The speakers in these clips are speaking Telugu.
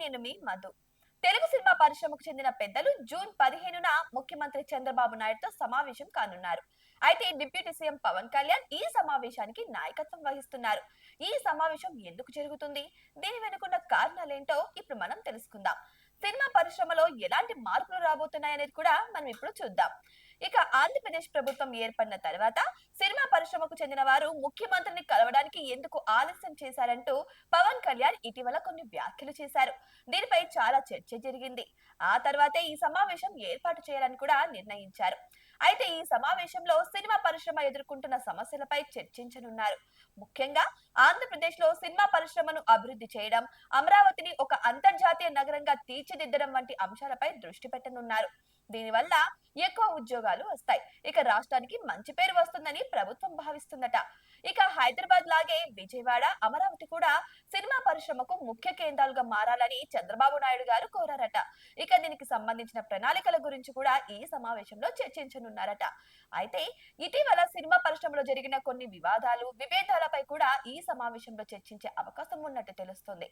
నేను మీ మధు. తెలుగు సినిమా పరిశ్రమకు చెందిన పెద్దలు జూన్ 15న ముఖ్యమంత్రి చంద్రబాబు నాయుడుతో సమావేశం కానున్నారు. అయితే డిప్యూటీ సీఎం పవన్ కళ్యాణ్ ఈ సమావేశానికి నాయకత్వం వహిస్తున్నారు. ఈ సమావేశం ఎందుకు జరుగుతుంది, దీని వెనుకున్న కారణాలేంటో ఇప్పుడు మనం తెలుసుకుందాం. సినిమా పరిశ్రమలో ఎలాంటి మార్పులు రాబోతున్నాయనేది కూడా మనం ఇప్పుడు చూద్దాం. ఇక ఆంధ్రప్రదేశ్ ప్రభుత్వం ఏర్పడిన తర్వాత సినిమా పరిశ్రమకు చెందిన వారు ముఖ్యమంత్రిని కలవడానికి ఎందుకు ఆలస్యం చేశారంటూ పవన్ కళ్యాణ్ ఇటీవల కొన్ని వ్యాఖ్యలు చేశారు. దీనిపై చాలా చర్చ జరిగింది. ఆ తర్వాతే ఈ సమావేశం ఏర్పాటు చేయాలని కూడా నిర్ణయించారు. అయితే ఈ సమావేశంలో సినిమా పరిశ్రమ ఎదుర్కొంటున్న సమస్యలపై చర్చించనున్నారు. ముఖ్యంగా ఆంధ్రప్రదేశ్ లో సినిమా పరిశ్రమను అభివృద్ధి చేయడం, అమరావతిని ఒక అంతర్జాతీయ నగరంగా తీర్చిదిద్దడం వంటి అంశాలపై దృష్టి పెట్టనున్నారు. దీనివల్ల ఎక్కువ ఉద్యోగాలు వస్తాయి. ఇక రాష్ట్రానికి మంచి పేరు వస్తుందని ప్రభుత్వం భావిస్తుందట. ఇక హైదరాబాద్ లాగే విజయవాడ, అమరావతి కూడా సినిమా పరిశ్రమకు ముఖ్య కేంద్రాలుగా మారాలని చంద్రబాబు నాయుడు గారు కోరారట. ఇక దీనికి సంబంధించిన ప్రణాళికల గురించి కూడా ఈ సమావేశంలో చర్చించనున్నారట. అయితే ఇటీవల సినిమా పరిశ్రమలో జరిగిన కొన్ని విభేదాలపై కూడా ఈ సమావేశంలో చర్చించే అవకాశం ఉన్నట్టు తెలుస్తుంది.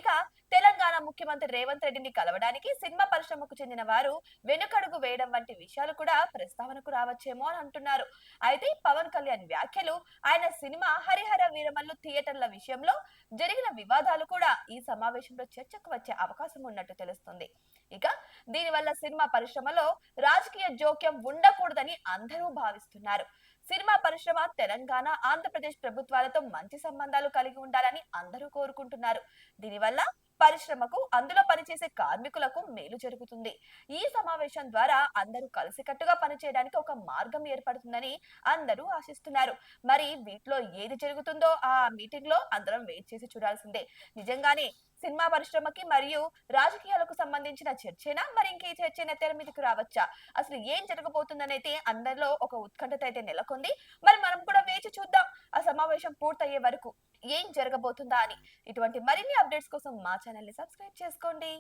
ఇక తెలంగాణ ముఖ్యమంత్రి రేవంత్ రెడ్డిని కలవడానికి సినిమా పరిశ్రమకు చెందిన వారు వెనుకడుగు వేయడం వంటి విషయాలు కూడా ప్రస్తావనకు రావచ్చేమో అని అంటున్నారు. అయితే పవన్ కళ్యాణ్ వ్యాఖ్యలు, ఆయన సినిమా హరిహర వీరమల్లు థియేటర్ల విషయంలో జరిగిన వివాదాలు కూడా ఈ సమావేశంలో చర్చకు వచ్చే అవకాశం ఉన్నట్టు తెలుస్తుంది. ఇక దీనివల్ల సినిమా పరిశ్రమలో రాజకీయ జోక్యం ఉండకూడదని అందరూ భావిస్తున్నారు. సినిమా పరిశ్రమ తెలంగాణ, ఆంధ్రప్రదేశ్ ప్రభుత్వాలతో మంచి సంబంధాలు కలిగి ఉండాలని అందరూ కోరుకుంటున్నారు. దీనివల్ల పరిశ్రమకు, అందులో పనిచేసే కార్మికులకు మేలు జరుగుతుంది. ఈ సమావేశం ద్వారా అందరూ కలిసికట్టుగా పనిచేయడానికి ఒక మార్గం ఏర్పడుతుందని అందరూ ఆశిస్తున్నారు. మరి వీటిలో ఏది జరుగుతుందో ఆ మీటింగ్ లో అందరం వెయిట్ చేసి చూడాల్సిందే. నిజంగానే సినిమా పరిశ్రమకి మరియు రాజకీయాలకు సంబంధించిన చర్చేనా, మరి ఇంకే చర్చైనా తెర మీదకి రావచ్చా? అసలు ఏం జరగబోతుందనైతే అందరిలో ఒక ఉత్కంఠత అయితే నెలకొంది. మరి మనం కూడా వేచి చూద్దాం ఆ సమావేశం పూర్తయ్యే వరకు ఏం జరగబోతుందా అని. ఇటువంటి మరిన్ని అప్డేట్స్ కోసం మా ఛానల్ ని సబ్స్క్రైబ్ చేసుకోండి.